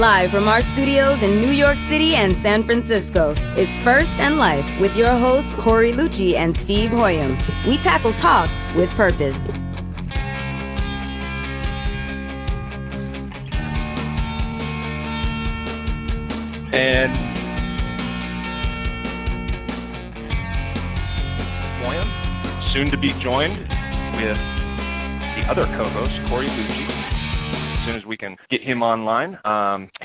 Live from our studios in New York City and San Francisco, it's First and Life with your hosts Corey Lucci and Steve Hoyam. We tackle talk with purpose. And Hoyam, soon to be joined with the other co-host, Corey Lucci. As soon as we can get him online.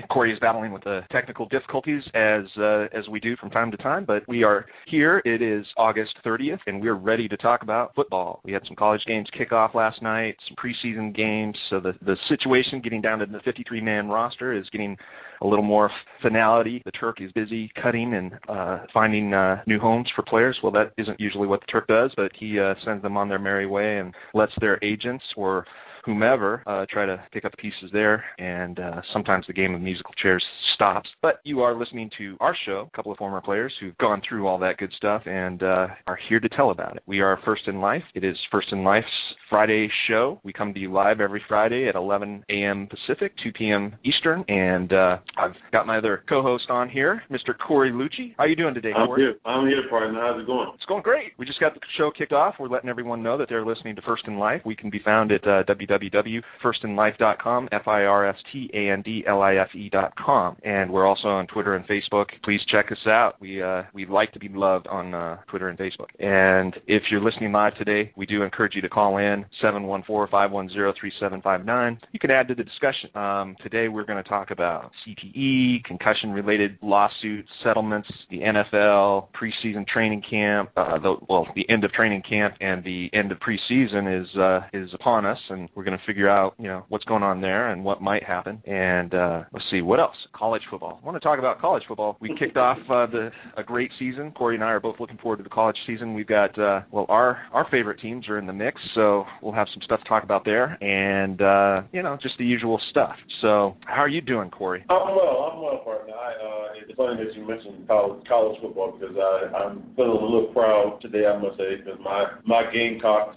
Corey is battling with the technical difficulties as we do from time to time, but we are here. It is August 30th, and we're ready to talk about football. We had some college games kick off last night, some preseason games, so the situation getting down to the 53-man roster is getting a little more finality. The Turk is busy cutting and finding new homes for players. Well, that isn't usually what the Turk does, but he sends them on their merry way and lets their agents or whomever try to pick up pieces there, and sometimes the game of musical chairs stops. But you are listening to our show, a couple of former players who've gone through all that good stuff and are here to tell about it. We are First in Life. It is First in Life's Friday show. We come to you live every Friday at 11 a.m. Pacific, 2 p.m. Eastern, and I've got my other co-host on here, Mr. Corey Lucci. How are you doing today, Corey? I'm here, partner. How's it going? It's going great. We just got the show kicked off. We're letting everyone know that they're listening to First in Life. We can be found at www.firstinlife.com, FIRSTANDLIFE.com, and we're also on Twitter and Facebook. Please check us out. We like to be loved on Twitter and Facebook. And if you're listening live today, we do encourage you to call in 714-510-3759. You can add to the discussion. Today we're going to talk about CTE, concussion-related lawsuits, settlements, the NFL, preseason training camp. The end of training camp and the end of preseason is upon us, and we're going to figure out what's going on there and what might happen. And let's see, what else? College football. I want to talk about college football. We kicked off a great season. Corey and I are both looking forward to the college season. We've got our favorite teams are in the mix, so we'll have some stuff to talk about there, and just the usual stuff. So how are you doing, Corey? I'm well, partner. It's funny that you mentioned college football because I'm feeling a little proud today, I must say, because my Gamecocks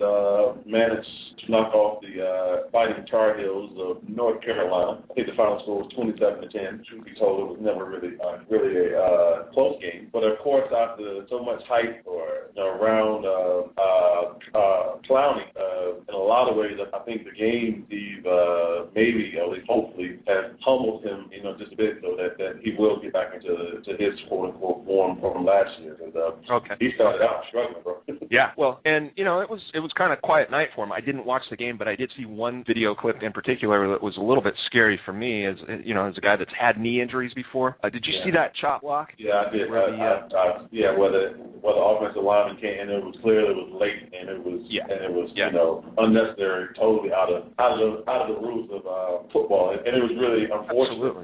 managed to knock off the Fighting Tar Heels of North Carolina. I think the final score was 27-10. Truth be told, it was never really a close game. But of course, after so much hype around Clowney, in a lot of ways, I think the game, Steve, maybe, at least hopefully, has humbled him, just a bit, so that he will get back into his quote-unquote form from last year. Okay. He started out struggling, bro. Yeah, well, and it was kind of quiet night for him. I didn't watch the game, but I did see one video clip in particular that was a little bit scary for me, as a guy that's had knee injuries before. Did you see that chop block? Yeah, I did. Where the offensive lineman came, and it was clear it was late, and it was unnecessary, totally out of the rules of football, and it was really unfortunate. Absolutely.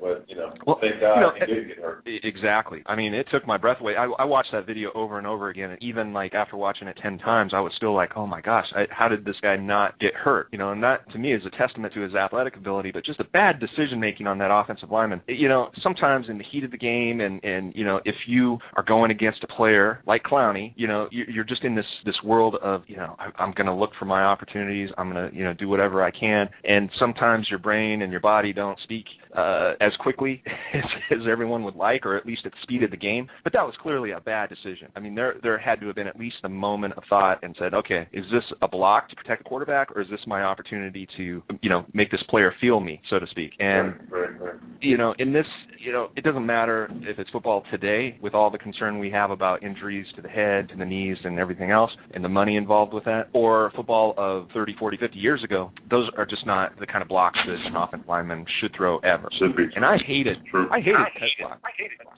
But thank God he didn't get hurt. Exactly. I mean, it took my breath away. I watched that video over and over again, and even after watching it 10 times, I was still like, oh my gosh, how did this guy not get hurt? And that to me is a testament to his athletic ability, but just a bad decision making on that offensive lineman. Sometimes in the heat of the game, and if you are going against a player like Clowney, you're just in this world of I'm going to look for my opportunities. I'm going to do whatever I can, and sometimes your brain and your body don't speak as quickly as everyone would like, or at least at the speed of the game. But that was clearly a bad decision. I mean, there had to have been at least a moment of thought and said, okay, is this a block to protect the quarterback, or is this my opportunity to make this player feel me, so to speak? And right. In this, it doesn't matter if it's football today with all the concern we have about injuries to the head, to the knees, and everything else, and the money involved with that, or football of 30, 40, 50 years ago. Those are just not the kind of blocks that an offensive lineman should throw ever. Should be. And I hated cut blocks.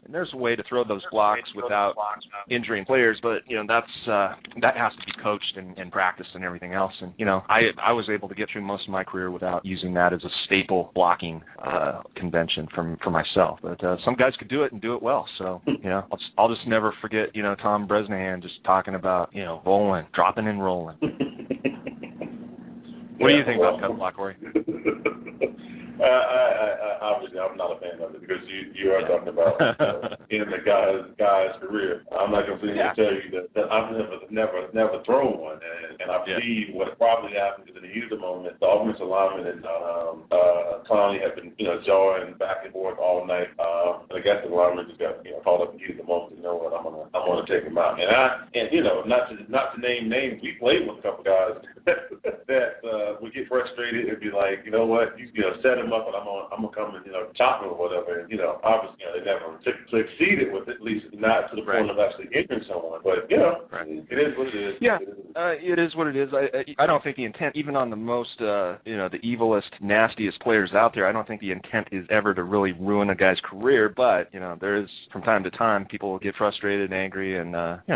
And there's a way to throw those blocks without injuring players, but that has to be coached and practiced and everything else. And I was able to get through most of my career without using that as a staple blocking convention for myself. But some guys could do it and do it well. So I'll just never forget Tom Bresnahan just talking about rolling, dropping and rolling. What do you think about cut block, Corey? Obviously, obviously I'm not a fan of it because you are talking about in the guy's career. I'm not going to tell you that I've never thrown one, and I see what probably happened is in the heat of the moment, the offensive lineman and Clowney have been jawing back and forth all night. And I guess the lineman just got caught up in the heat of the moment. You know what? I'm gonna take him out. And not to name names, we played with a couple guys that would get frustrated and be like, you know what, set him up and I'm gonna come and chop him or whatever. And obviously they never succeeded with it, at least not to the point of actually injuring someone. But it is what it is. Yeah, it is what it is. I don't think the intent, even on the most the evilest, nastiest players out there, I don't think the intent is ever to really ruin a guy's career. But there is from time to time people get frustrated and angry, and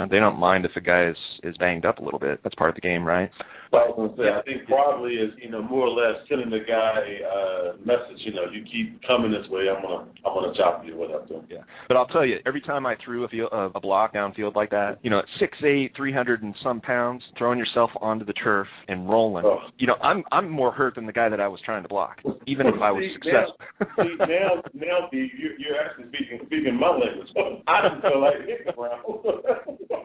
they don't mind if a guy is banged up a little bit. That's part of the game, right? Well, I was going to say, I think probably is more or less sending the guy a message. You keep coming this way, I'm gonna chop you, whatever. Yeah. But I'll tell you, every time I threw a block downfield like that, at 6'8", 300 and some pounds, throwing yourself onto the turf and rolling, I'm more hurt than the guy that I was trying to block, even if I was successful. Now, you're actually speaking my language. I didn't feel like hitting the ground.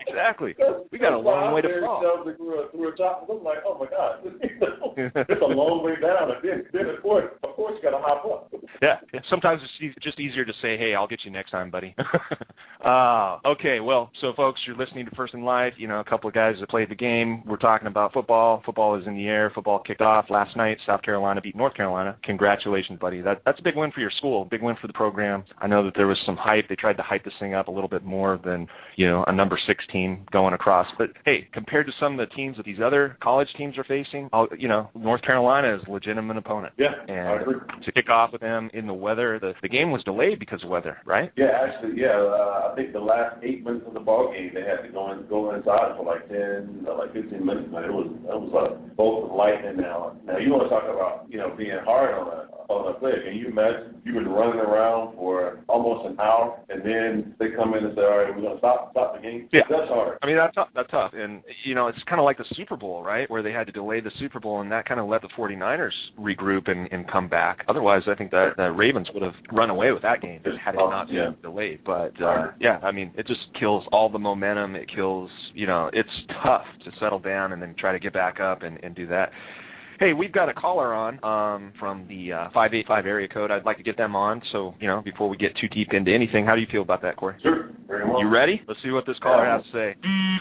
Exactly. We got a long way to fall. Through a top, I'm like, oh my God, it's a long way down. And then of course you got to hop up. Yeah. Sometimes it's just easier to say, hey, I'll get you next time, buddy. Okay, well, so folks, you're listening to First in Life. A couple of guys that played the game. We're talking about football. Football is in the air. Football kicked off last night. South Carolina beat North Carolina. Congratulations, buddy. That's a big win for your school, big win for the program. I know that there was some hype. They tried to hype this thing up a little bit more than, a number 6 team going across. But, hey, compared to some of the teams that these other college teams are facing, North Carolina is a legitimate opponent. Yeah, and I agree. To kick off with them in the weather, the game was delayed because of weather, right? Yeah, actually, I think the last 8 minutes of the ball game, they had to go inside for like 15 minutes. Man, it was both lightning now. Now you want to talk about being hard on a player. Can you imagine you've been running around for almost an hour, and then they come in and say, all right, we're going to stop the game? Yeah. That's hard. I mean, that's tough. And, it's kind of like the Super Bowl, right, where they had to delay the Super Bowl, and that kind of let the 49ers regroup and come back. Otherwise, I think that the Ravens would have run away with that game had it not been delayed. But, I mean, it just kills all the momentum. It kills, it's tough to settle down and then try to get back up and do that. Hey, we've got a caller on from the 585 area code. I'd like to get them on. So, before we get too deep into anything, how do you feel about that, Corey? Sure. Very well. You ready? Let's see what this caller has to say.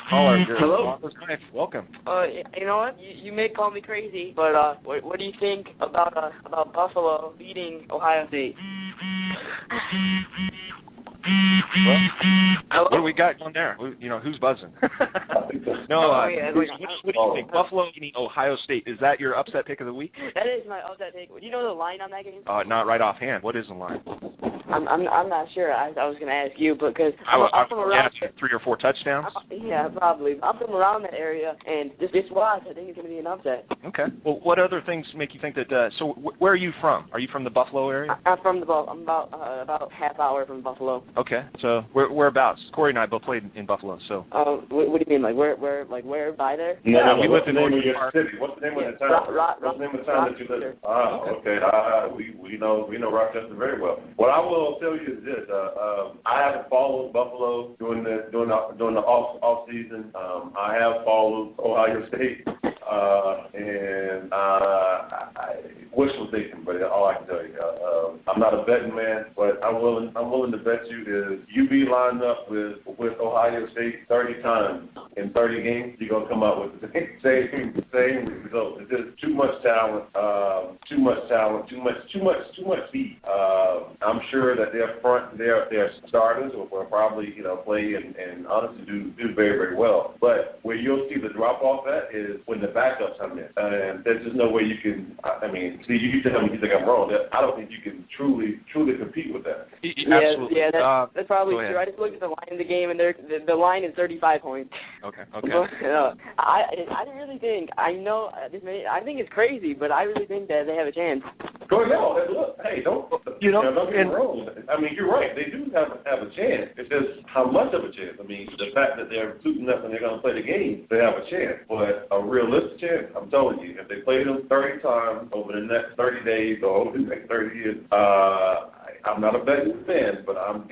Caller, you're hello. Welcome. You know what? You may call me crazy, but what do you think about Buffalo beating Ohio State? Well, what do we got on there? Who's buzzing? No, what do you think? Buffalo beating Ohio State. Is that your upset pick of the week? That is my upset pick. Do you know the line on that game? Not right offhand. What is the line? I'm not sure. I was going to ask you because I'm from around 3 or 4 touchdowns. Yeah, probably. I'm from around that area, and this watch, I think it's going to be an upset. Okay. Well, what other things make you think that? So, where are you from? Are you from the Buffalo area? I'm from I'm about half hour from Buffalo. Okay. So, whereabouts? Corey and I both played in Buffalo. So. What do you mean? Like where by there? No, we lived in North Park. City. What's the name of the town? What's the name of the town that you live in? Okay. We know Rochester very well. What I will tell you is this: I haven't followed Buffalo during the off season. I have followed Ohio State, and I wishful thinking, but all I can tell you, I'm not a betting man, but I'm willing to bet you is UB lined up with Ohio State 30 times in 30 games, you're gonna come out with the same result. It's just too much talent, too much speed. I'm sure that their starters will probably play and honestly do very, very well. But where you'll see the drop off at is when the backups come in, and there's just no way you can. I mean, see, you tell me you think I'm wrong. I don't think you can truly compete with that. Absolutely. Yeah, that's probably true. I just looked at the line of the game, and the line is 35 points. Okay. I really think I think it's crazy, but I really think that they have a chance. Go ahead. Look, hey, don't get me wrong. I mean, you're right. They do have a chance. It's just how much of a chance. I mean, the fact that they're suiting up and they're going to play the game, they have a chance. But a realistic chance, I'm telling you, if they play them 30 times over the next 30 days or over the next 30 years, I'm not a betting fan, but I'm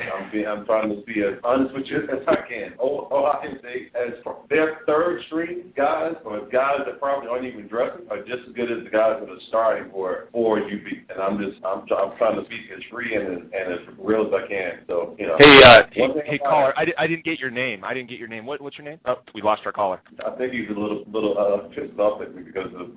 trying to be as honest with you as I can. Ohio State has their third string guys, or guys that probably aren't even dressing, are just as good as the guys that are starting for UB. And I'm trying to speak as free and as real as I can. So Hey, caller, I didn't get your name. What's your name? Oh, we lost our caller. I think he's a little pissed off at me because of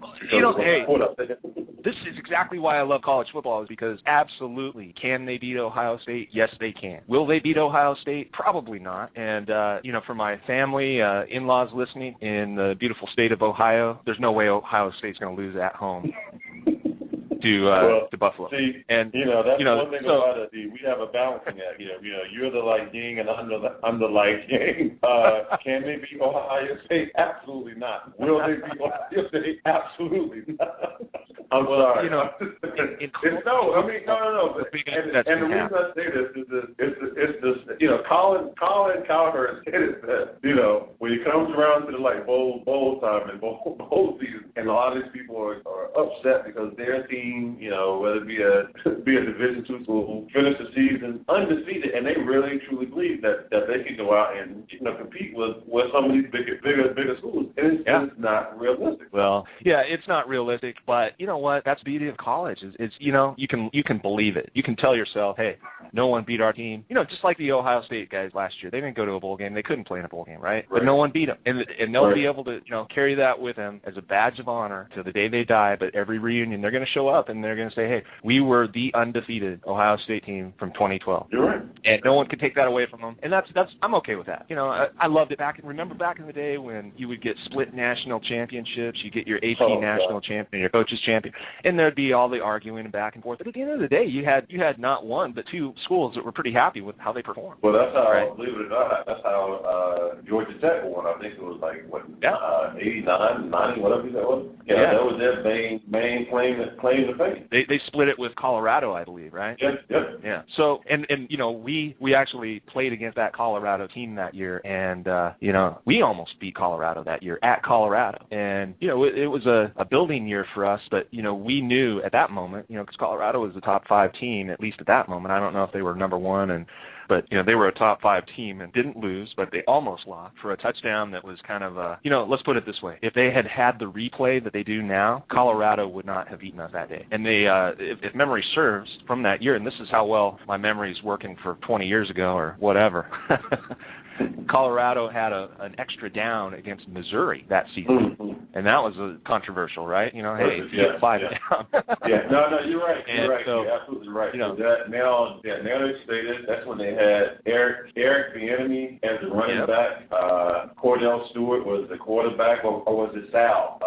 this is exactly why I love college football, is because absolutely, can they beat Ohio State? Yes, they can. Will they beat Ohio State? Probably not. And, for my family, in-laws listening in the beautiful state of Ohio, there's no way Ohio State's going to lose at home to Buffalo. See, and that's one thing about it. We have a balancing act. You're the light yin and I'm the light yang. Can they beat Ohio State? Absolutely not. Will they beat Ohio State? Absolutely not. I'm sorry. No. And the reason I say this is Colin Cowherd said it best. When it comes around to the bowl time and bowl season, and a lot of these people are upset because their team, whether it be a Division II school, finish the season undefeated, and they really truly believe that they can go out and compete with some of these bigger schools, and it's not realistic. Well, yeah, it's not realistic, but you know what? That's the beauty of college. Is you can believe it. You can tell yourself, hey, no one beat our team. Just like the Ohio State guys last year, they didn't go to a bowl game. They couldn't play in a bowl game, right? But no one beat them, and they'll be able to carry that with them as a badge of honor to the day they die. But every reunion, they're going to show up and they're going to say, hey, we were the undefeated Ohio State team from 2012. You're right. And no one could take that away from them. And that's I'm okay with that. I loved it remember back in the day when you would get split national championships, you get your AP national champion, your coaches champion, and there'd be all the arguing back and forth. But at the end of the day, you had not one but two schools that were pretty happy with how they performed. Well, that's how, believe it or not, that's how Georgia Tech won. I think it was 89, 90, whatever that was. That was their main claim to fame. They split it with Colorado, I believe, right? Yes. Yeah. So and we actually played against that Colorado team that year, and we almost beat Colorado that year at Colorado, and it was a building year for us, but we knew at that moment, because Colorado was the top 5 team at least at that moment. I don't know if they were number 1 but they were a top 5 team and didn't lose, but they almost lost for a touchdown that was kind of let's put it this way. If they had the replay that they do now, Colorado would not have beaten us that day. And they, if memory serves from that year, and this is how well my memory is working for 20 years ago or whatever, Colorado had an extra down against Missouri that season. And that was controversial, right? Hey, if you get 5 down. No, you're right. So, you're absolutely right. Now they stated that's when they had Eric Bieniemy as the running back. Cordell Stewart was the quarterback, or was it Sal?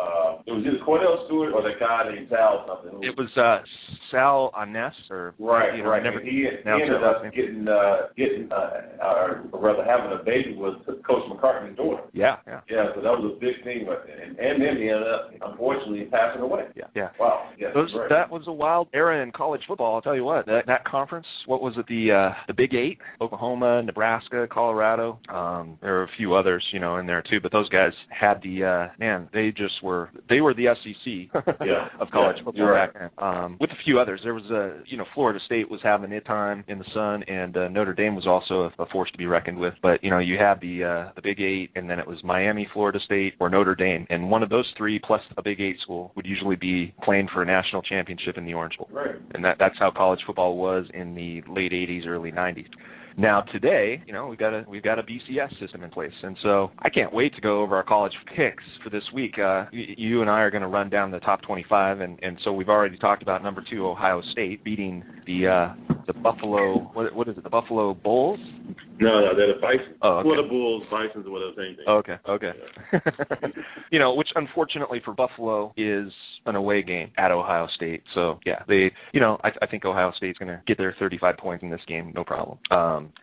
It was either Cordell Stewart or the guy named Sal something. It was Sal Aness, or right. He ended up having a baby with Coach McCartney's daughter. Yeah. So that was a big thing, and then he ended up unfortunately passing away. Yeah. Wow. Yeah. That was a wild era in college football. I'll tell you what. That conference. What was it? The Big 8: Oklahoma, Nebraska, Colorado. There were a few others, in there too. But those guys had they were the SEC of college football back then. With a few others, there was Florida State was having a time in the sun, and Notre Dame was also a force to be reckoned with. But you had the Big 8, and then it was Miami, Florida State, or Notre Dame, and one of those three plus a Big 8 school would usually be playing for a national championship in the Orange Bowl. Right. And that's how college football was in the late 80s, early 90s. Now today, we've got a BCS system in place, and so I can't wait to go over our college picks for this week. You and I are going to run down the top 25, and so we've already talked about number 2 Ohio State beating the Buffalo. What is it? The Buffalo Bulls? No, they're the Bisons. Oh, okay. Well, the Bulls, Bisons, or whatever, same thing. Okay. Yeah. Which unfortunately for Buffalo is an away game at Ohio State. So yeah, I think Ohio State's going to get their 35 points in this game, no problem.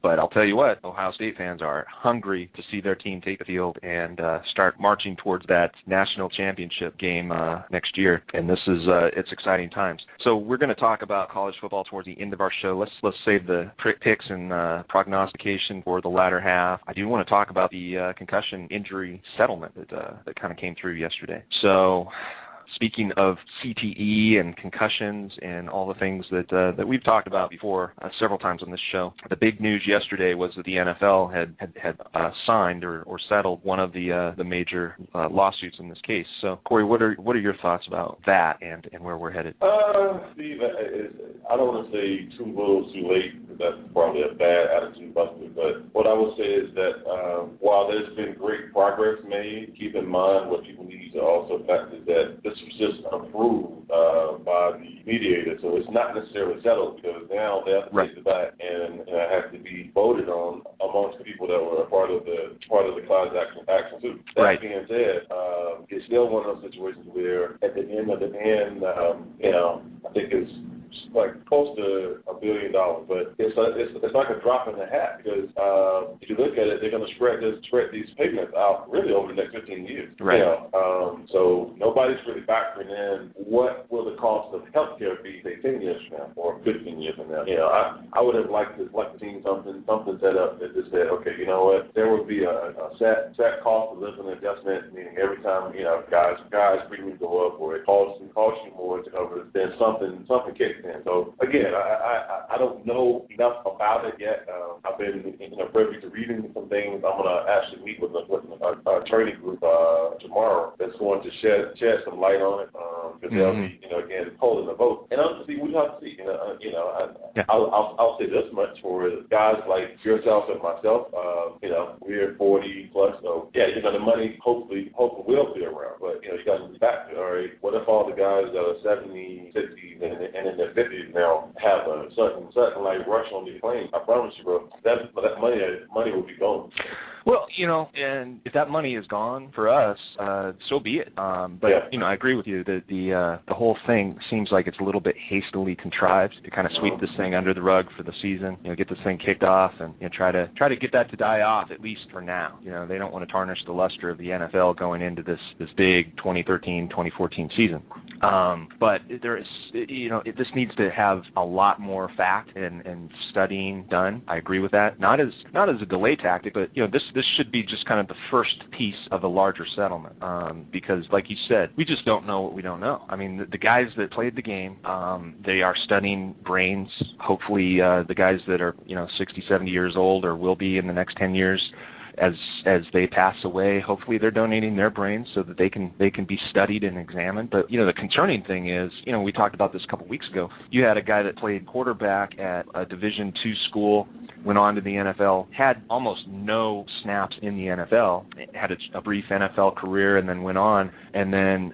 But I'll tell you what, Ohio State fans are hungry to see their team take the field and start marching towards that national championship game next year. And this is it's exciting times. So we're going to talk about college football towards the end of our show. Let's save the picks and prognostication for the latter half. I do want to talk about the concussion injury settlement that kind of came through yesterday. So speaking of CTE and concussions and all the things that we've talked about before several times on this show, the big news yesterday was that the NFL had signed or settled one of the major lawsuits in this case. So, Corey, what are your thoughts about that and where we're headed? Steve, I don't want to say too little, too late, because that's probably a bad attitude buster. But what I would say is that while there's been great progress made, keep in mind what people need to also factor is that this was just approved by the mediator, so it's not necessarily settled, because now they have to take it back and it has to be voted on amongst the people that were a part of the class action suit. That being said, it's still one of those situations where at the end of the end, I think it's like close to $1 billion, but it's like a drop in the hat, because if you look at it, they're going to spread these payments out really over the next 15 years. Right. So nobody's really factoring in what will the cost of healthcare be, say, 10 years from now or 15 years from now. I would have liked to see something set up that just said, okay, you know what, there will be a set cost of living adjustment, meaning every time guys premiums go up or it costs you more to cover, then something kicks in. So again, I don't know enough about it yet. I've been privy to reading some things. I'm going to actually meet with a training group tomorrow that's going to shed some light on it, because they'll be again polling the vote. And obviously we have to see. I'll say this much for guys like yourself and myself. We're 40 plus, so yeah, the money hopefully will be around. But you got to be back to, all right, what if all the guys that are 70, 60s, and in their 50s now have a certain like rush on these claims? I promise you, bro, that money will be gone. Well, and if that money is gone for us, so be it. But I agree with you that the whole thing seems like it's a little bit hastily contrived to kind of sweep this thing under the rug for the season. Get this thing kicked off and try to get that to die off, at least for now. They don't want to tarnish the luster of the NFL going into this big 2013-2014 season. But there is, this needs to have a lot more fact and studying done. I agree with that. Not as a delay tactic, but this should be just kind of the first piece of a larger settlement, because, like you said, we just don't know what we don't know. I mean, the guys that played the game, they are studying brains. Hopefully, the guys that are 60, 70 years old or will be in the next 10 years, as they pass away, hopefully they're donating their brains so that they can be studied and examined. But the concerning thing is, we talked about this a couple weeks ago. You had a guy that played quarterback at a Division II school, went on to the NFL, had almost no snaps in the NFL, had a brief NFL career, and then went on, and then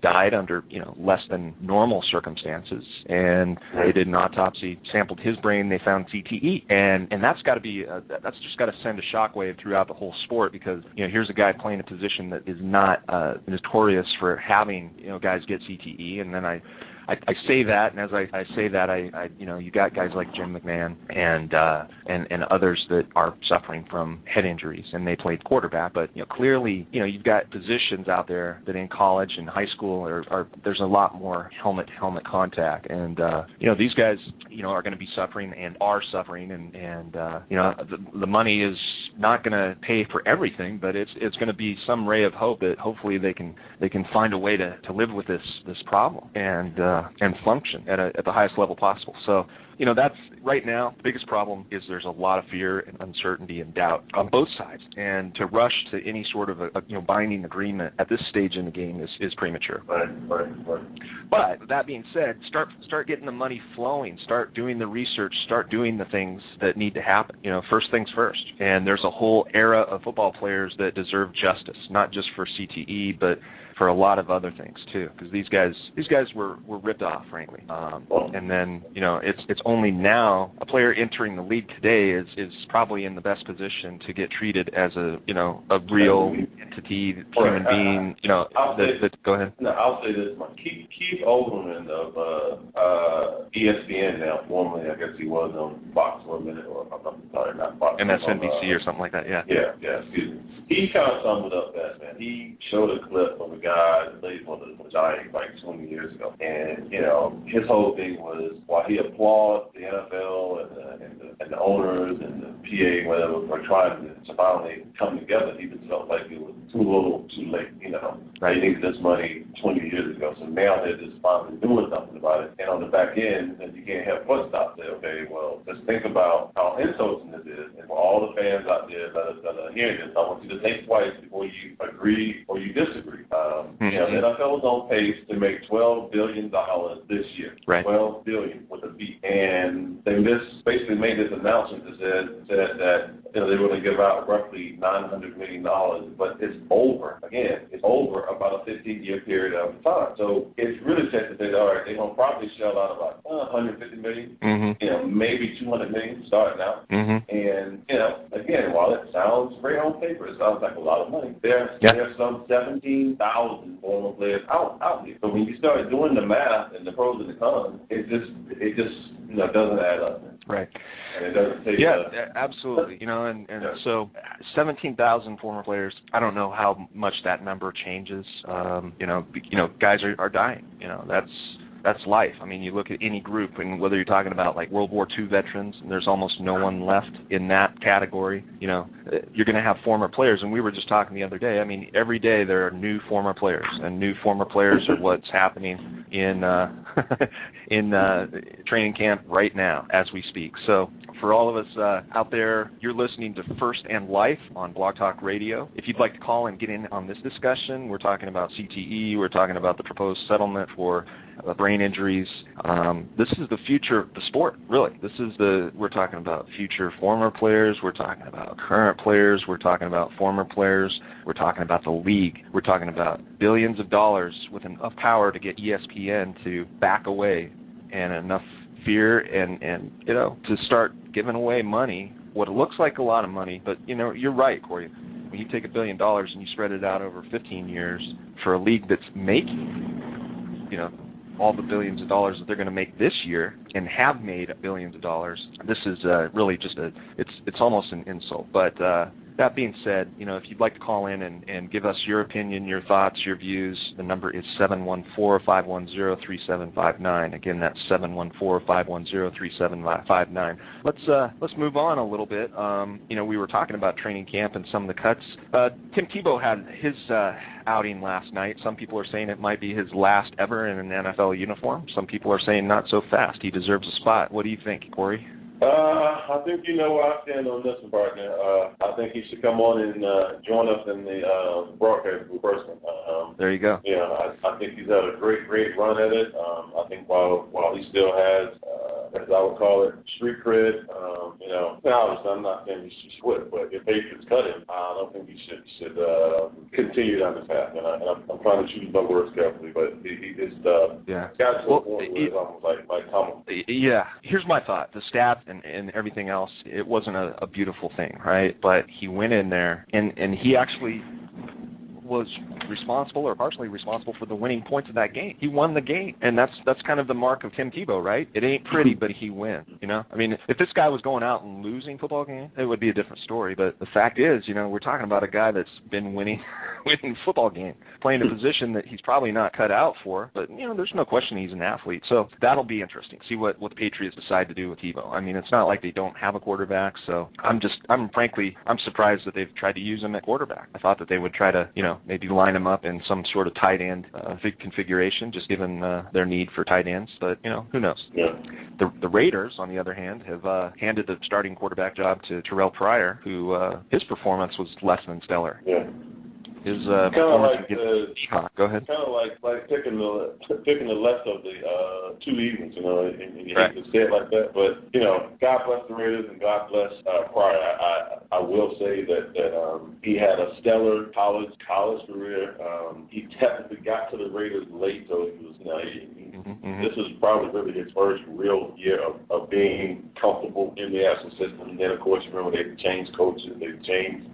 died under less than normal circumstances. And they did an autopsy, sampled his brain, they found CTE, and that's got to be that's just got to send a shockwave throughout the whole sport, because here's a guy playing a position that is not notorious for having guys get CTE. And then I say that, and as I say that, I you got guys like Jim McMahon and others that are suffering from head injuries, and they played quarterback. But clearly, you've got positions out there that in college and high school are there's a lot more helmet contact, and these guys are going to be suffering and are suffering, and the money is not going to pay for everything, but it's going to be some ray of hope that hopefully they can find a way to live with this problem and function at the highest level possible. So that's right now the biggest problem is there's a lot of fear and uncertainty and doubt on both sides, and to rush to any sort of a binding agreement at this stage in the game is premature. Right. But that being said, start getting the money flowing, start doing the research, start doing the things that need to happen. First things first. And there's a whole era of football players that deserve justice, not just for CTE, but for a lot of other things too, because these guys were ripped off, frankly. And then it's only now a player entering the league today is probably in the best position to get treated as a real entity, human being. Go ahead. No, I'll say this: Keith Olbermann of ESPN now, formerly I guess he was on Fox for a minute, or I'm sorry, not Fox. MSNBC or something like that. Yeah. Yeah. Excuse me. He kind of summed it up best, man. He showed a clip of a guy that played for the Giants like 20 years ago, and his whole thing was, while he applauds the NFL and the owners and the PA, whatever, for trying to finally come together, he just felt like it was too little, too late. Right. He needed this money 20 years ago. So now they're just finally doing something about it. And on the back end, you can't help but stop there. Okay, well, let's think about how insulting this is. And for all the fans out there that are hearing this, I want you to think twice before you agree or you disagree. The NFL is on pace to make $12 billion this year. Right. $12 billion with a B. And they basically made this announcement that said that they were going to give out roughly $900 million, but it's over. Again, it's over about a 15-year period of time. So it's really safe to say that, all right, they're going to probably shell out about $150 million, maybe $200 million starting out. And, again, while it sounds great on paper, it sounds like a lot of money. There's some 17,000 former players out here. So when you start doing the math and the pros and the cons, it just doesn't add up. Right. And it doesn't take absolutely. So 17,000 former players, I don't know how much that number changes. Guys are dying. That's life. I mean, you look at any group, and whether you're talking about like World War II veterans, and there's almost no one left in that category. You're going to have former players, and we were just talking the other day. I mean, every day there are new former players, and new former players are what's happening in training camp right now as we speak. So for all of us out there, you're listening to First and Life on Blog Talk Radio. If you'd like to call and get in on this discussion, we're talking about CTE, we're talking about the proposed settlement for brain injuries. This is the future of the sport, really. We're talking about future former players, we're talking about current players, we're talking about former players, we're talking about the league, we're talking about billions of dollars with enough power to get ESPN to back away and enough fear and to start giving away money, what looks like a lot of money, but you're right, Corey. When you take $1 billion and you spread it out over 15 years for a league that's making all the billions of dollars that they're going to make this year and have made billions of dollars, this is really just it's almost an insult. But that being said, if you'd like to call in and give us your opinion, your thoughts, your views, the number is 714-510-3759. Again, that's 714-510-3759. Let's move on a little bit. We were talking about training camp and some of the cuts. Tim Tebow had his outing last night. Some people are saying it might be his last ever in an NFL uniform. Some people are saying not so fast. He deserves a spot. What do you think, Corey? I think you know where I stand on this one, partner. I think he should come on and join us in the broadcast group personally. There you go. I think he's had a great run at it. I think while he still has, as I would call it, street cred, obviously I'm not saying he should quit, but if Patriots cut him, I don't think he should continue down this path. And I'm trying to choose my words carefully, but he just got to a point where it's almost like common. Yeah. Here's my thought. The stats and everything else, it wasn't a beautiful thing, right? But he went in there, and he actually was responsible or partially responsible for the winning points of that game. He won the game, and that's kind of the mark of Tim Tebow, right? It ain't pretty, but he wins, I mean, if this guy was going out and losing football games, it would be a different story, but the fact is, we're talking about a guy that's been winning football games, playing a position that he's probably not cut out for, but, there's no question he's an athlete, so that'll be interesting. See what the Patriots decide to do with Tebow. I mean, it's not like they don't have a quarterback, so I'm surprised that they've tried to use him at quarterback. I thought that they would try to, maybe line him up in some sort of tight end configuration, just given their need for tight ends. But, who knows? Yeah. The Raiders, on the other hand, have handed the starting quarterback job to Terrell Pryor, who his performance was less than stellar. Yeah. His performance go ahead. Kind of like picking the less of the two evils, and you hate to say it like that, but God bless the Raiders and God bless Pryor. I will say that he had a stellar college career. He technically got to the Raiders late, so he was this is probably really his first real year of being comfortable in the Ashland system. And then of course you remember they changed coaches, they changed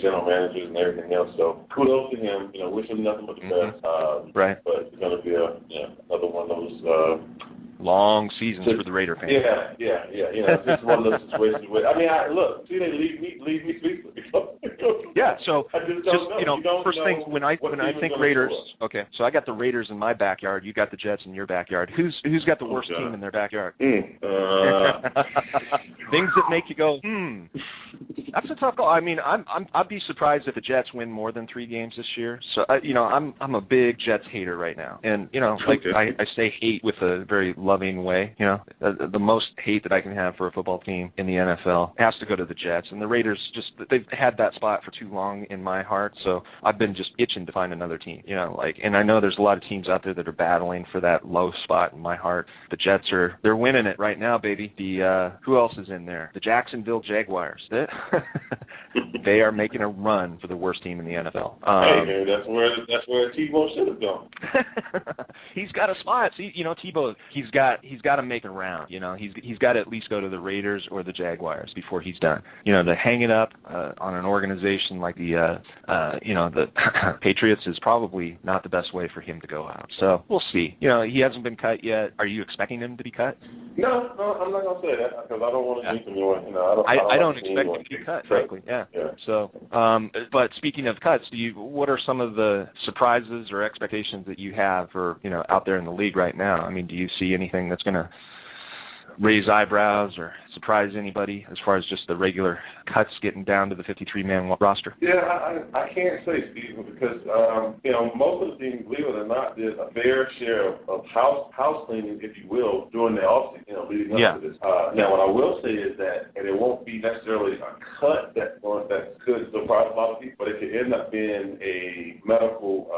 general managers and everything else. So kudos to him. Wish him nothing but the best. Right. But it's going to be another one of those long seasons for the Raider fans. Yeah. It's just one of those situations where they leave me speechless. Yeah. So I just don't know. First thing when I think Raiders. Okay. So I got the Raiders in my backyard. You got the Jets in your backyard. Who's got the worst team in their backyard? Things that make you go, That's a tough call. I mean, I'd be surprised if the Jets win more than 3 games this year. So, I'm a big Jets hater right now. And, I say hate with a very loving way. The most hate that I can have for a football team in the NFL has to go to the Jets. And the Raiders they've had that spot for too long in my heart. So I've been just itching to find another team, and I know there's a lot of teams out there that are battling for that low spot in my heart. The Jets they're winning it right now, baby. Who else is in there? The Jacksonville Jaguars. They are making a run for the worst team in the NFL. Hey, that's where Tebow should have gone. He's got a spot. See, Tebow, he's got to make a round. He's got to at least go to the Raiders or the Jaguars before he's done. To hang it up on an organization like the Patriots is probably not the best way for him to go out. So we'll see. He hasn't been cut yet. Are you expecting him to be cut? No, I'm not gonna say that because I don't want to make him anyone. I don't expect him to be cut, frankly. Yeah. So, but speaking of cuts, what are some of the surprises or expectations that you have for out there in the league right now? I mean, do you see anything that's going to raise eyebrows or surprise anybody as far as just the regular cuts getting down to the 53-man roster? Yeah, I can't say, Steve, because most of the teams, believe it or not, did a fair share of house cleaning, if you will, during the offseason, leading up to this. Now, what I will say is that, and it won't be necessarily a cut that could surprise a lot of people, but it could end up being a medical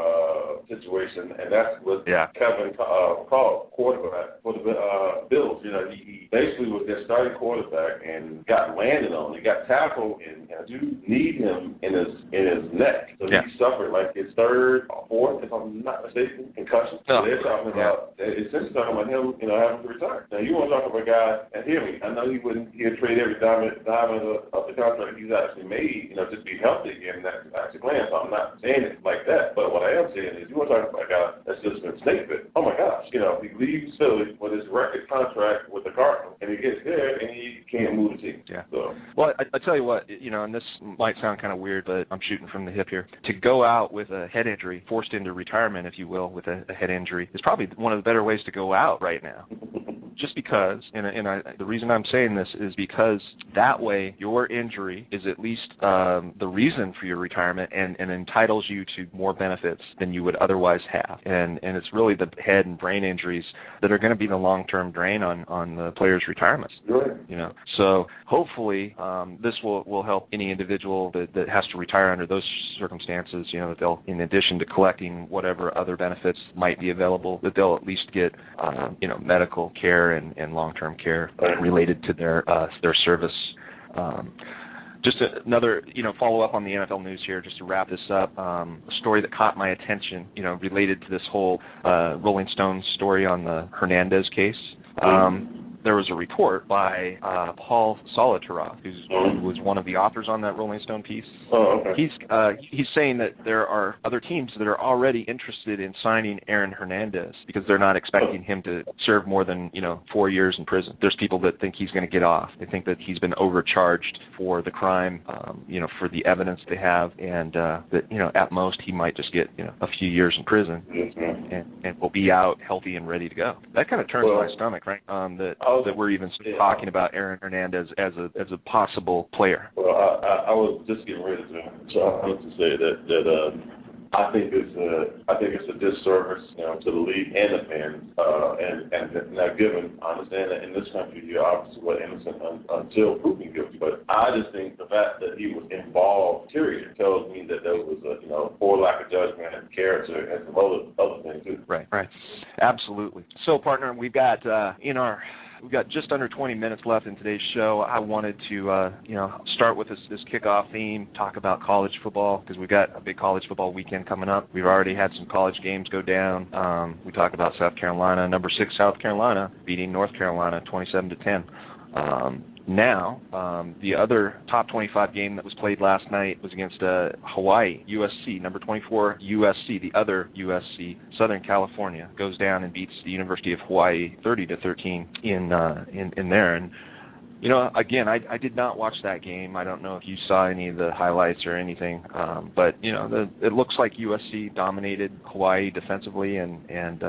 situation, and that's what Kevin called quarterback for the Bills. He basically was their starting quarterback and got landed on. He got tackled, and you need him in his neck. So he suffered like his third or fourth, if I'm not mistaken, concussion. So they're talking about, essentially talking about him, having to retire. Now, you want to talk about a guy, and hear me, I know he'd trade every diamond of the contract he's actually made, just be healthy again and actually playing. So I'm not saying it like that. But what I am saying is, you want to talk about a guy that's just been snake bit. Oh my gosh, he leaves Philly with his record contract with the Cardinals, and he gets there and he can't move the team. Yeah. So. Well, I tell you what, and this might sound kind of weird, but I'm shooting from the hip here. To go out with a head injury, forced into retirement, if you will, with a head injury, is probably one of the better ways to go out right now. Just because, the reason I'm saying this is because that way your injury is at least the reason for your retirement and entitles you to more benefits than you would otherwise have. And it's really the head and brain injuries that are going to be the long-term drain on the players' retirements. Right. So hopefully this will help any individual that has to retire under those circumstances, that they'll, in addition to collecting whatever other benefits might be available, that they'll at least get, medical care and long-term care related to their service. Just another, follow-up on the NFL news here, just to wrap this up. A story that caught my attention, related to this whole Rolling Stones story on the Hernandez case. There was a report by Paul Solitarov, who was one of the authors on that Rolling Stone piece. Oh, okay. He's saying that there are other teams that are already interested in signing Aaron Hernandez because they're not expecting him to serve more than 4 years in prison. There's people that think he's going to get off. They think that he's been overcharged for the crime, for the evidence they have, and that at most he might just get a few years in prison, and will be out healthy and ready to go. That kind of turns my stomach, right? That we're even talking about Aaron Hernandez as a possible player. Well, I was just getting ready to say that I think it's a disservice to the league and the fans. And now, given I understand that in this country you're obviously innocent until proven guilty, but I just think the fact that he was involved, period, tells me that there was a poor lack of judgment and character and some other things too. Right. Absolutely. So, partner, we've got we've got just under 20 minutes left in today's show. I wanted to, start with this kickoff theme, talk about college football, because we've got a big college football weekend coming up. We've already had some college games go down. We talked about South Carolina, number 6 South Carolina, beating North Carolina 27-10. Now, the other top 25 game that was played last night was against Hawaii, USC, number 24 USC, the other USC, Southern California, goes down and beats the University of Hawaii 30-13 in there. And again, I did not watch that game. I don't know if you saw any of the highlights or anything, but it looks like USC dominated Hawaii defensively, and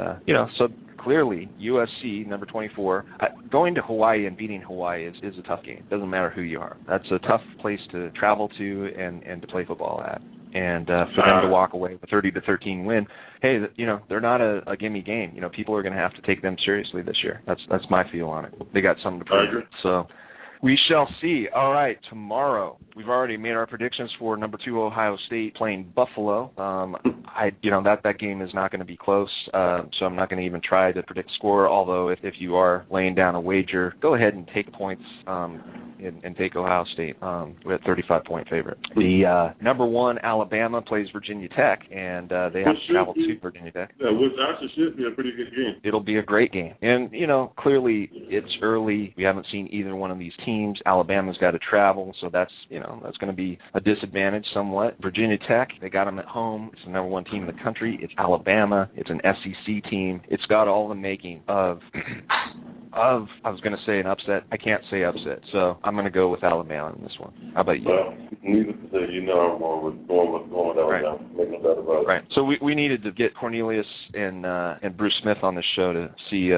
so clearly USC, number 24, going to Hawaii and beating Hawaii is a tough game. Doesn't matter who you are. That's a tough place to travel to and to play football at. And for them to walk away with a 30-13 win, hey, they're not a gimme game. People are going to have to take them seriously this year. That's my feel on it. They got something to prove. So we shall see. All right, tomorrow we've already made our predictions for number 2 Ohio State playing Buffalo. That game is not going to be close, so I'm not going to even try to predict score. Although if you are laying down a wager, go ahead and take points and take Ohio State. We're at 35-point favorite. The number 1 Alabama plays Virginia Tech, and they have to travel to Virginia Tech. Yeah, which actually should be a pretty good game. It'll be a great game, and clearly it's early. We haven't seen either one of these teams. Alabama's got to travel, so that's going to be a disadvantage somewhat. Virginia Tech, they got them at home. It's the number 1 team in the country. It's Alabama. It's an SEC team. It's got all the making of I was going to say an upset. I can't say upset, so I'm going to go with Alabama in this one. How about you? Well, needless to say, I'm going with Alabama. Right. Make no doubt about it. Right. So we needed to get Cornelius and Bruce Smith on this show to see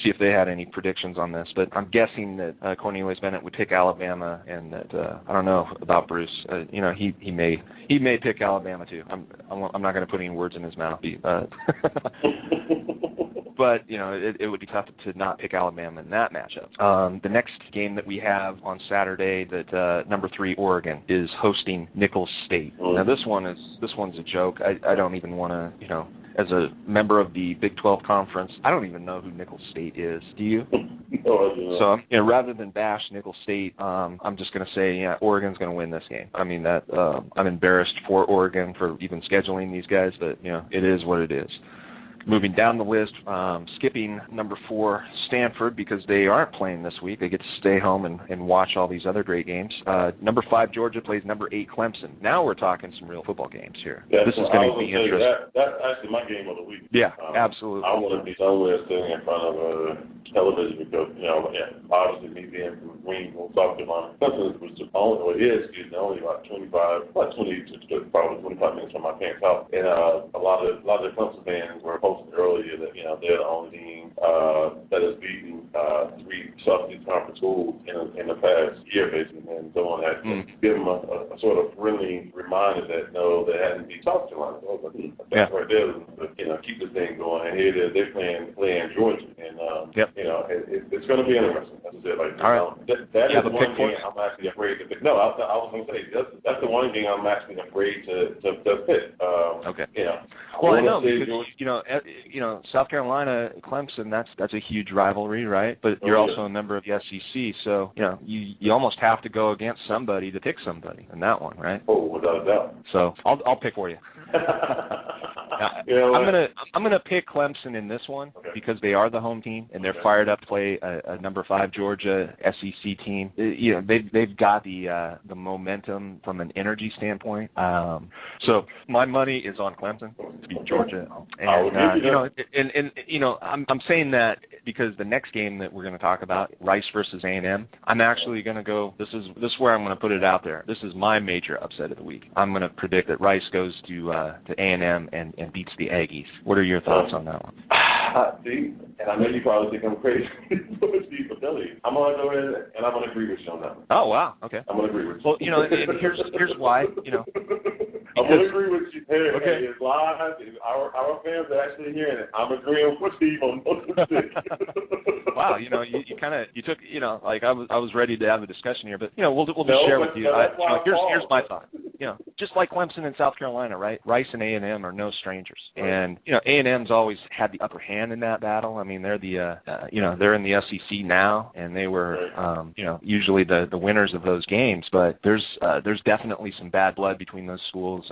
if they had any predictions on this. But I'm guessing that Cornelius Bennett would pick Alabama, and that I don't know about Bruce. He may pick Alabama too. I'm not going to put any words in his mouth. But, it would be tough to not pick Alabama in that matchup. The next game that we have on Saturday, that number 3 Oregon is hosting Nicholls State. Now this one's a joke. I don't even want to, as a member of the Big 12 Conference, I don't even know who Nicholls State is. Do you? No, I do not. So, rather than bash Nicholls State, I'm just going to say, Oregon's going to win this game. I mean, I'm embarrassed for Oregon for even scheduling these guys, but, it is what it is. Moving down the list, skipping number 4, Stanford, because they aren't playing this week. They get to stay home and watch all these other great games. Number 5, Georgia plays number 8, Clemson. Now we're talking some real football games here. This is going to be interesting. That's actually my game of the week. Yeah, absolutely. I want to be somewhere sitting in front of a television because, obviously me being from Greenville, South Carolina, Clemson was only about 20 to probably 25 minutes from my parents' house. And a lot of the Clemson fans were posted earlier that, they're the only team that has beaten 3 Southeast Conference schools in the past year, basically. And someone had give them a sort of friendly reminder that, no, they hadn't beat South Carolina. So that's right there. But, keep this thing going. And here it is. They're playing Georgia. And, it's going to be interesting. That's it. That is one game I'm actually afraid to pick. No, I was going to say, that's the one game I'm actually afraid to pick. Okay. Well, I know because, South Carolina, Clemson, that's a huge rivalry, right? But you're also a member of the SEC, so, you almost have to go against somebody to pick somebody in that one, right? Oh, without a doubt. So I'll pick for you. I'm gonna pick Clemson in this one because they are the home team and they're fired up to play a number 5 Georgia SEC team. They've got the momentum from an energy standpoint. So my money is on Clemson to beat Georgia. And I'm saying that because the next game that we're going to talk about, Rice versus A&M, I'm actually going to go. This is where I'm going to put it out there. This is my major upset of the week. I'm going to predict that Rice goes to A&M and beats the Aggies. What are your thoughts on that one? See, and I know you probably think I'm crazy, but I'm going to go ahead and I'm going to agree with you on that one. Oh, wow. Okay. I'm going to agree with you. Well, and here's why, I'm going to agree with you. Hey, it's live. Our fans are actually hearing it. I'm agreeing with Steve on most of the Wow, you took, I was ready to have a discussion here, but, we'll just share with you. Here's my thought. Just like Clemson and South Carolina, right? Rice and A&M are no strangers. And, A&M's always had the upper hand in that battle. I mean, they're they're in the SEC now, and they were, usually the winners of those games. But there's definitely some bad blood between those schools,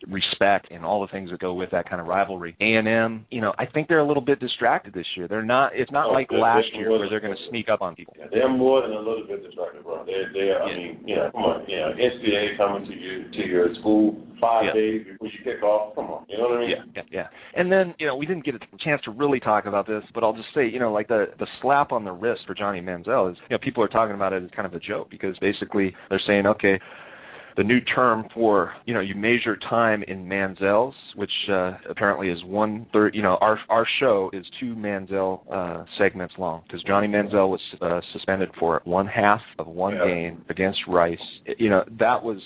respect and all the things that go with that kind of rivalry. A&M, I think they're a little bit distracted this year. They're not. It's not like last year where they're going to sneak up on people. Yeah, they're more than a little bit distracted, bro. Come on, NCAA coming to your school 5 days before you kick off. Come on, you know what I mean? Yeah. And then, we didn't get a chance to really talk about this, but I'll just say, like the slap on the wrist for Johnny Manziel is, people are talking about it as kind of a joke because basically they're saying, okay, the new term for, you measure time in Manziels, which apparently is 1/3. Our show is 2 Manziel segments long because Johnny Manziel was suspended for 1/2 of one game against Rice. That was,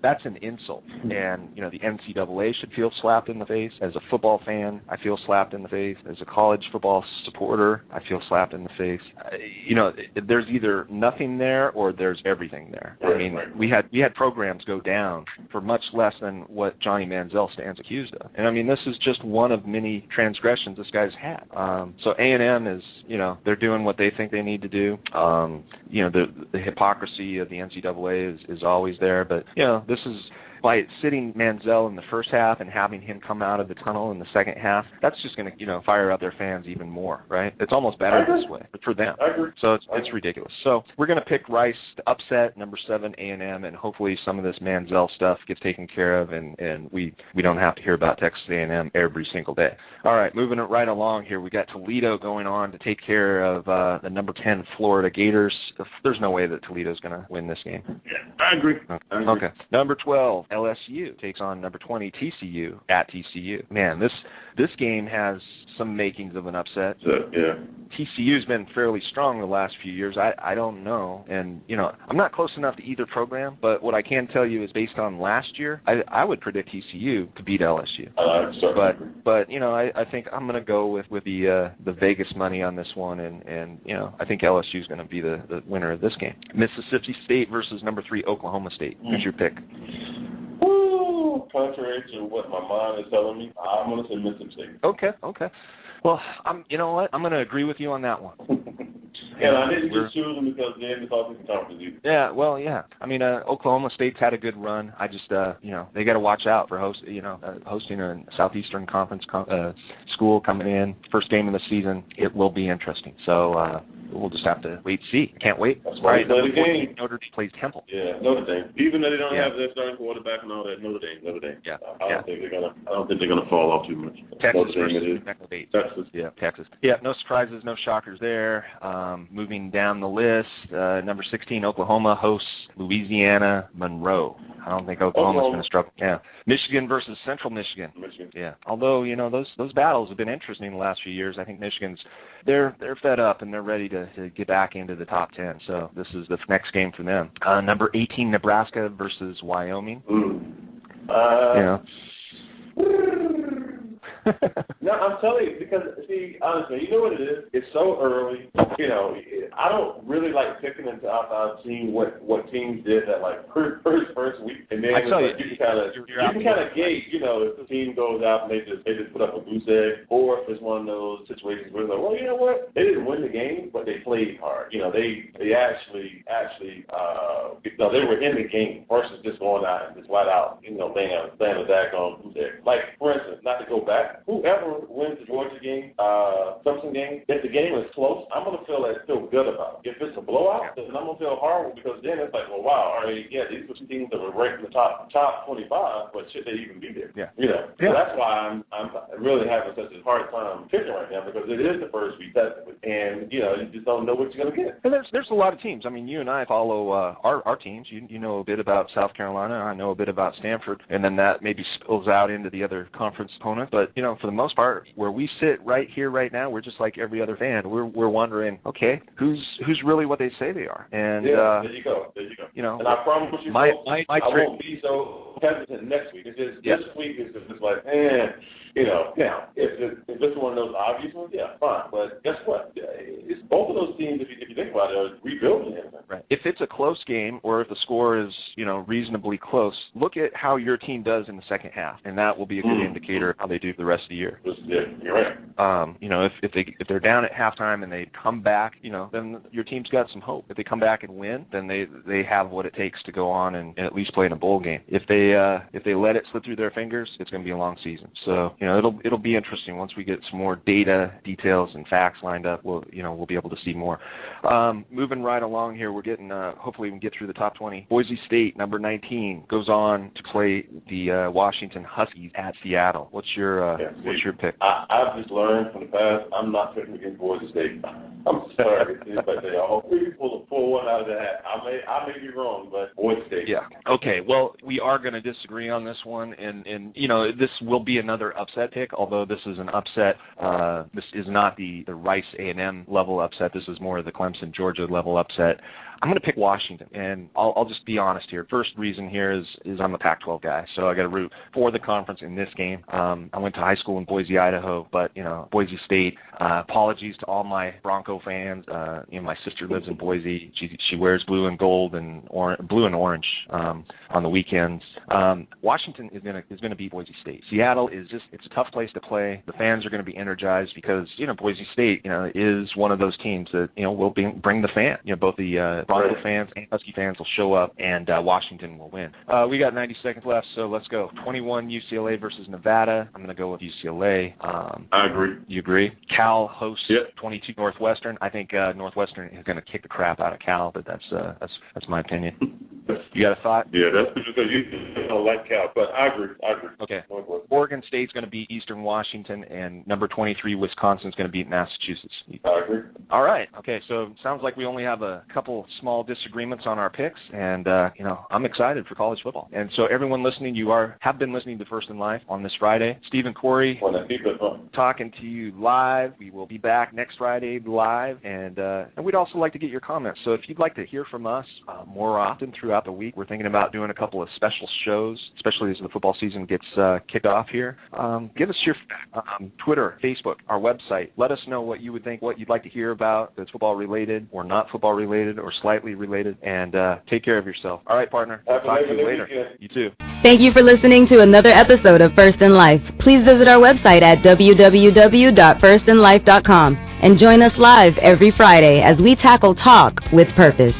that's an insult. And, the NCAA should feel slapped in the face. As a football fan, I feel slapped in the face. As a college football supporter, I feel slapped in the face. There's either nothing there or there's everything there. I mean, we had programs go down for much less than what Johnny Manziel stands accused of. And I mean, this is just one of many transgressions this guy's had. So A&M is, they're doing what they think they need to do. The hypocrisy of the NCAA is always there, but this is by sitting Manziel in the first half and having him come out of the tunnel in the second half. That's just going to fire up their fans even more, right? It's almost better this way for them. So it's ridiculous. So we're going to pick Rice to upset number 7 A&M, and hopefully some of this Manziel stuff gets taken care of, and we don't have to hear about Texas A&M every single day. All right, moving it right along here, we got Toledo going on to take care of the number 10 Florida Gators. There's no way that Toledo's going to win this game. Yeah, I agree. Okay. Number 12, LSU takes on number 20 TCU at TCU. Man, this game has some makings of an upset. TCU's been fairly strong the last few years. I don't know, and I'm not close enough to either program, but what I can tell you is based on last year, I would predict TCU to beat LSU. But I think I'm going to go with the Vegas money on this one, and I think LSU's going to be the winner of this game. Mississippi State versus number 3 Oklahoma State. Who's your pick? Contrary to what my mind is telling me, I'm going to say Mississippi State. Okay. Well, you know what? I'm going to agree with you on that one. And I didn't just choose them because they haven't talked to the conference either. I mean, Oklahoma State's had a good run. I just, they got to watch out for hosting a Southeastern Conference school coming in. First game of the season. It will be interesting. So we'll just have to wait and see. Can't wait. That's why they play the game. Notre Dame plays Temple. Yeah, Notre Dame. Even though they don't have their starting quarterback and all that, Notre Dame. Yeah. I don't think they're gonna fall off too much. Texas versus Texas. Yeah, Texas. Yeah, no surprises, no shockers there. Moving down the list, number 16 Oklahoma hosts Louisiana Monroe. I don't think Oklahoma's going to struggle. Yeah. Michigan versus Central Michigan. Yeah. Although those battles have been interesting the last few years. I think Michigan's they're fed up and they're ready to get back into the top 10. So this is the next game for them. Number 18 Nebraska versus Wyoming. No, I'm telling you, because, see, honestly, you know what it is? It's so early. I don't really like picking into outside seeing what teams did that, first week. And then you can kind of gauge, if the team goes out and they just put up a goose egg, or if it's one of those situations where they're like, well, you know what? They didn't win the game, but they played hard. They actually they were in the game versus just going out and just flat out, playing a daggone goose egg. Like, for instance, not to go back, whoever wins the Georgia game, Clemson game, if the game is close, I'm going to feel good about it. If it's a blowout, then I'm going to feel horrible because then it's like, well, wow, these were two teams that were ranked in the top 25, but should they even be there? So that's why I'm really having such a hard time picking right now because it is the first week technically, and you just don't know what you're going to get. And there's a lot of teams. I mean, you and I follow our teams. You know a bit about South Carolina. I know a bit about Stanford, and then that maybe spills out into the other conference opponents. But for the most part, where we sit right here, right now, we're just like every other fan. We're wondering, okay, who's really what they say they are? And there you go. And I promise you, I won't be so hesitant next week. It's just this week is just like, Now, if it's one of those obvious ones, fine. But guess what? It's both of those teams, if you think about it, are rebuilding it. Right. If it's a close game or if the score is, reasonably close, look at how your team does in the second half, and that will be a good indicator of how they do for the rest of the year. Yeah, you're right. If they're down at halftime and they come back, then your team's got some hope. If they come back and win, then they have what it takes to go on and at least play in a bowl game. If they they let it slip through their fingers, it's going to be a long season. So it'll be interesting once we get some more data, details, and facts lined up. We'll be able to see more. Moving right along here, we're getting hopefully we can get through the top 20. Boise State, number 19, goes on to play the Washington Huskies at Seattle. What's your pick? I've just learned from the past, I'm not picking against Boise State. I'm sorry, but they all pull one out of the hat. I may be wrong, but Boise State. Yeah. Okay. Well, we are going to disagree on this one, and this will be another upset pick. Although this is an upset, this is not the Rice A&M level upset. This is more of the Clemson Georgia level upset. I'm going to pick Washington, and I'll just be honest here. First reason here is I'm a Pac-12 guy, so I got to root for the conference in this game. I went to high school in Boise, Idaho, but Boise State. Apologies to all my Bronco fans. My sister lives in Boise. She wears blue and gold and blue and orange on the weekends. Washington is going to beat Boise State. Seattle is it's a tough place to play. The fans are going to be energized because Boise State is one of those teams that will bring the fan. Both the Bronco fans and Husky fans will show up, and Washington will win. We got 90 seconds left, so let's go. 21 UCLA versus Nevada. I'm going to go with UCLA. I agree. You agree? Cal hosts 22 Northwestern. I think Northwestern is going to kick the crap out of Cal, but that's my opinion. You got a thought? Yeah, that's because you don't like Cal, but I agree. Okay. Oregon State's going to beat Eastern Washington, and number 23 Wisconsin's going to beat Massachusetts. I agree. All right. Okay, so sounds like we only have a couple small disagreements on our picks, and I'm excited for college football. And so everyone listening, you have been listening to First in Life on this Friday. Steve and Corey talking to you live. We will be back next Friday live, and we'd also like to get your comments. So if you'd like to hear from us more often throughout the week, we're thinking about doing a couple of special shows, especially as the football season gets kicked off here. Give us your Twitter, Facebook, our website. Let us know what you would think, what you'd like to hear about that's football related or not football related or slightly related, and take care of yourself. All right, partner. We'll talk to you later. You too. Thank you for listening to another episode of First in Life. Please visit our website at www.firstinlife.com and join us live every Friday as we tackle talk with purpose.